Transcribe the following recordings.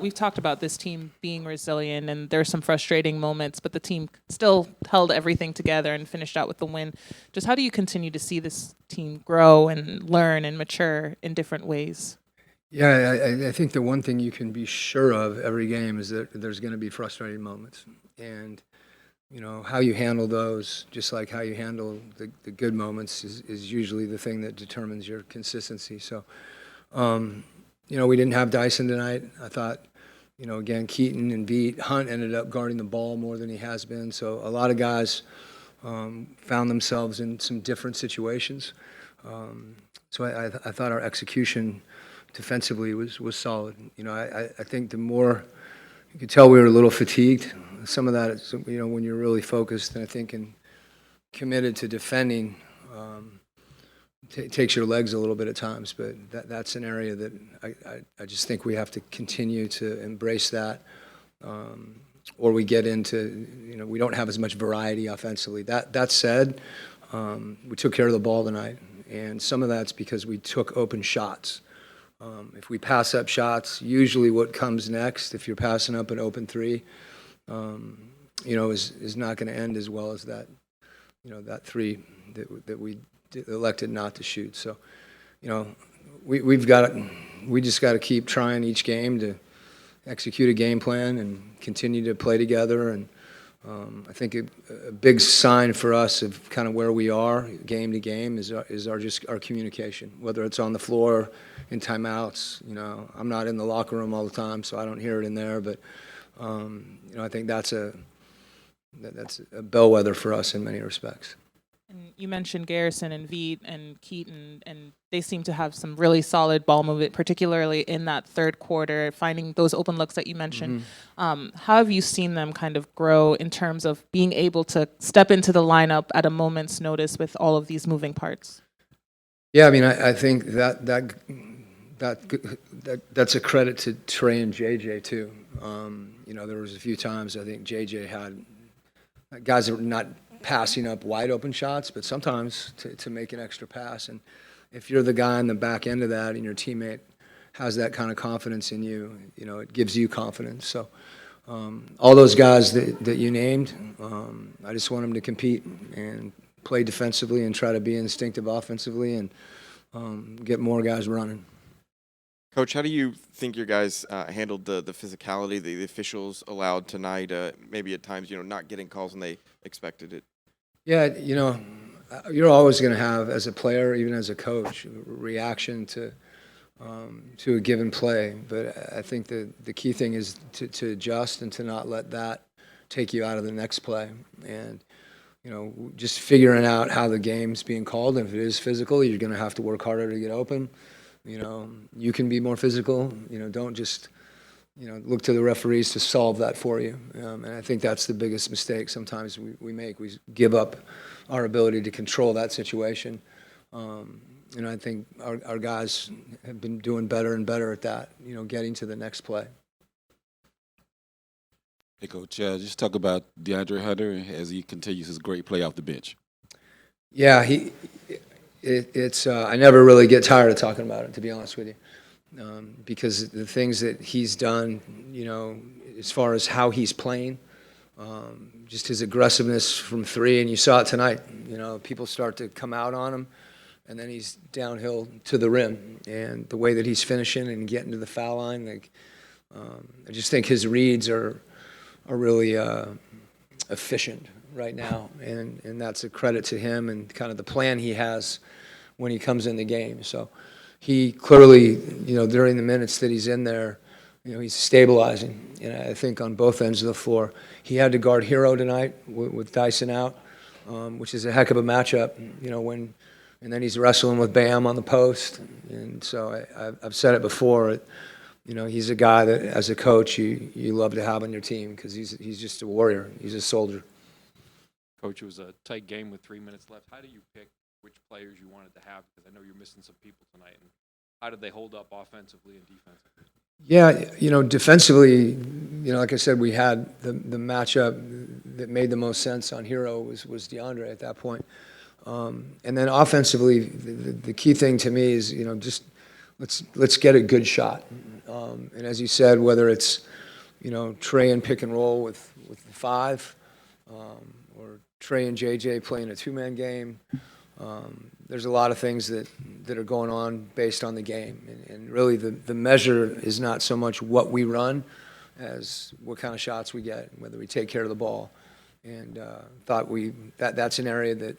We've talked about this team being resilient, and there's some frustrating moments, but the team still held everything together and finished out with the win. Just how do you continue to see this team grow and learn and mature in different ways? Yeah, I think the one thing you can be sure of every game is that there's going to be frustrating moments. And, how you handle those, just like how you handle the good moments, is usually the thing that determines your consistency. So, um, we didn't have Dyson tonight. I thought, again, Keaton and Hunt ended up guarding the ball more than he has been. So a lot of guys found themselves in some different situations. So I thought our execution defensively was solid. I think the more you could tell we were a little fatigued. Some of that is, when you're really focused, and I think and committed to defending, takes your legs a little bit at times. But that's an area that I just think we have to continue to embrace that. Or we get into, we don't have as much variety offensively. That said, we took care of the ball tonight, and some of that's because we took open shots. If we pass up shots, usually what comes next, if you're passing up an open three, is not going to end as well as that, that three that we elected not to shoot. So, we just got to keep trying each game to execute a game plan and continue to play together. And I think a big sign for us of kind of where we are game to game is our communication, whether it's on the floor, in timeouts. I'm not in the locker room all the time, so I don't hear it in there. But I think that's a bellwether for us in many respects. And you mentioned Garrison and Veet and Keaton, and they seem to have some really solid ball movement, particularly in that third quarter, finding those open looks that you mentioned. How have you seen them kind of grow in terms of being able to step into the lineup at a moment's notice with all of these moving parts? Yeah, I mean, I think that's a credit to Trey and JJ too. There was a few times I think JJ had guys that were not passing up wide open shots, but sometimes to make an extra pass. And if you're the guy on the back end of that and your teammate has that kind of confidence in you, it gives you confidence. So all those guys that you named, I just want them to compete and play defensively and try to be instinctive offensively and get more guys running. Coach, how do you think your guys handled the physicality the officials allowed tonight? Maybe at times, not getting calls when they expected it. Yeah, you're always going to have, as a player, even as a coach, reaction to a given play. But I think the key thing is to adjust and to not let that take you out of the next play. And just figuring out how the game's being called. And if it is physical, you're going to have to work harder to get open. You can be more physical. Don't just look to the referees to solve that for you. And I think that's the biggest mistake sometimes we make. We give up our ability to control that situation. I think our guys have been doing better and better at that, getting to the next play. Hey, Coach, just talk about DeAndre Hunter as he continues his great play off the bench. Yeah, it's I never really get tired of talking about it, to be honest with you. Because the things that he's done, as far as how he's playing, just his aggressiveness from three, and you saw it tonight. People start to come out on him, and then he's downhill to the rim, and the way that he's finishing and getting to the foul line, I just think his reads are really efficient right now, and that's a credit to him and kind of the plan he has when he comes in the game. So. He clearly, during the minutes that he's in there, he's stabilizing. And I think on both ends of the floor, he had to guard Hero tonight with Dyson out, which is a heck of a matchup. And then he's wrestling with Bam on the post. And so I've said it before. He's a guy that, as a coach, you love to have on your team because he's just a warrior. He's a soldier. Coach, it was a tight game with 3 minutes left. How do you pick which players you wanted to have? Because I know you're missing some people tonight. And how did they hold up offensively and defensively? Yeah, defensively, like I said, we had the matchup that made the most sense on Hero was DeAndre at that point. And then offensively, the key thing to me is, just let's get a good shot. And as you said, whether it's, Trey and pick and roll with the 5, or Trey and JJ playing a 2-man game. There's a lot of things that are going on based on the game. And really the measure is not so much what we run as what kind of shots we get, whether we take care of the ball. And that's an area that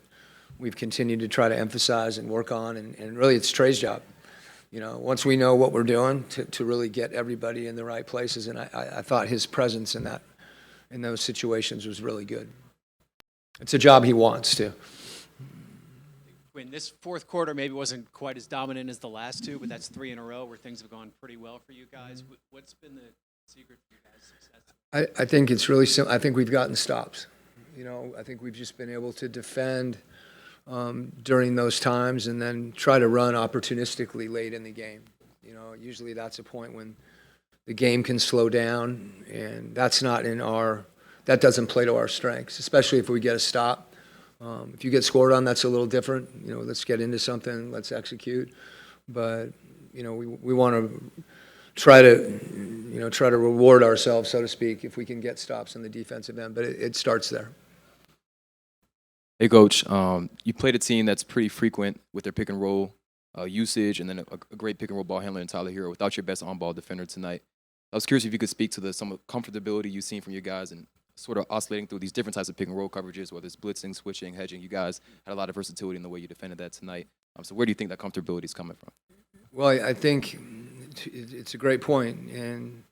we've continued to try to emphasize and work on. And really it's Trey's job. Once we know what we're doing to really get everybody in the right places. And I thought his presence in those situations was really good. It's a job he wants to. Quin, this fourth quarter maybe wasn't quite as dominant as the last 2, but that's 3 in a row where things have gone pretty well for you guys. What's been the secret for you guys' success? I think it's really simple. I think we've gotten stops. I think we've just been able to defend during those times and then try to run opportunistically late in the game. Usually that's a point when the game can slow down, and that doesn't play to our strengths, especially if we get a stop. If you get scored on, that's a little different. Let's get into something, let's execute. But, we want to try to reward ourselves, so to speak, if we can get stops on the defensive end. But it starts there. Hey, Coach, you played a team that's pretty frequent with their pick and roll usage, and then a great pick and roll ball handler in Tyler Hero without your best on-ball defender tonight. I was curious if you could speak to some comfortability you've seen from your guys and sort of oscillating through these different types of pick and roll coverages, whether it's blitzing, switching, hedging. You guys had a lot of versatility in the way you defended that tonight. So where do you think that comfortability is coming from? Well, I think it's a great point. And,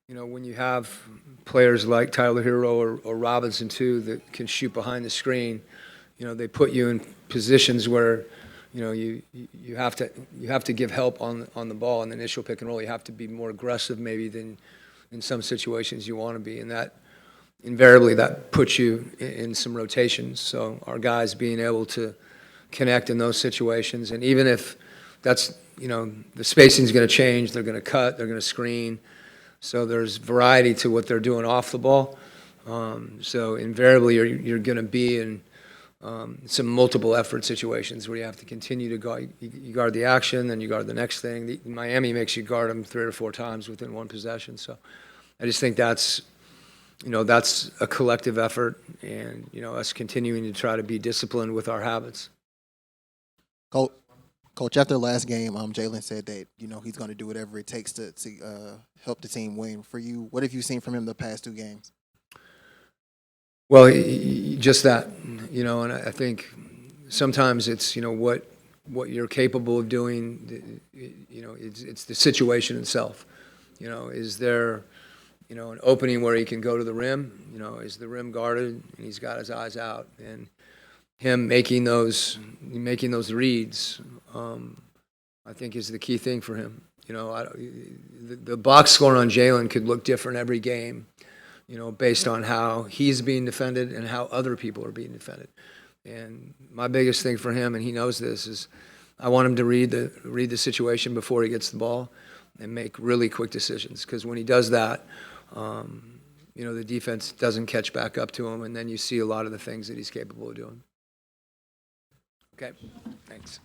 when you have players like Tyler Hero or Robinson, too, that can shoot behind the screen, they put you in positions where, you have to give help on the ball in the initial pick and roll. You have to be more aggressive maybe than in some situations you want to be. And that invariably that puts you in some rotations. So our guys being able to connect in those situations, and even if that's, the spacing is going to change, they're going to cut, they're going to screen. So there's variety to what they're doing off the ball. So invariably you're going to be in some multiple effort situations where you have to continue to guard. You guard the action, then you guard the next thing. Miami makes you guard them 3 or 4 times within one possession. So I just think that's a collective effort, and, us continuing to try to be disciplined with our habits. Coach, after the last game, Jalen said that, he's going to do whatever it takes to help the team win. For you, what have you seen from him the past 2 games? Well, just that, and I think sometimes it's, what you're capable of doing, it's the situation itself. Is there, an opening where he can go to the rim? Is the rim guarded and he's got his eyes out? And him making those reads, I think is the key thing for him. The box score on Jalen could look different every game, based on how he's being defended and how other people are being defended. And my biggest thing for him, and he knows this, is I want him to read the situation before he gets the ball and make really quick decisions. Because when he does that, the defense doesn't catch back up to him, and then you see a lot of the things that he's capable of doing. Okay, thanks.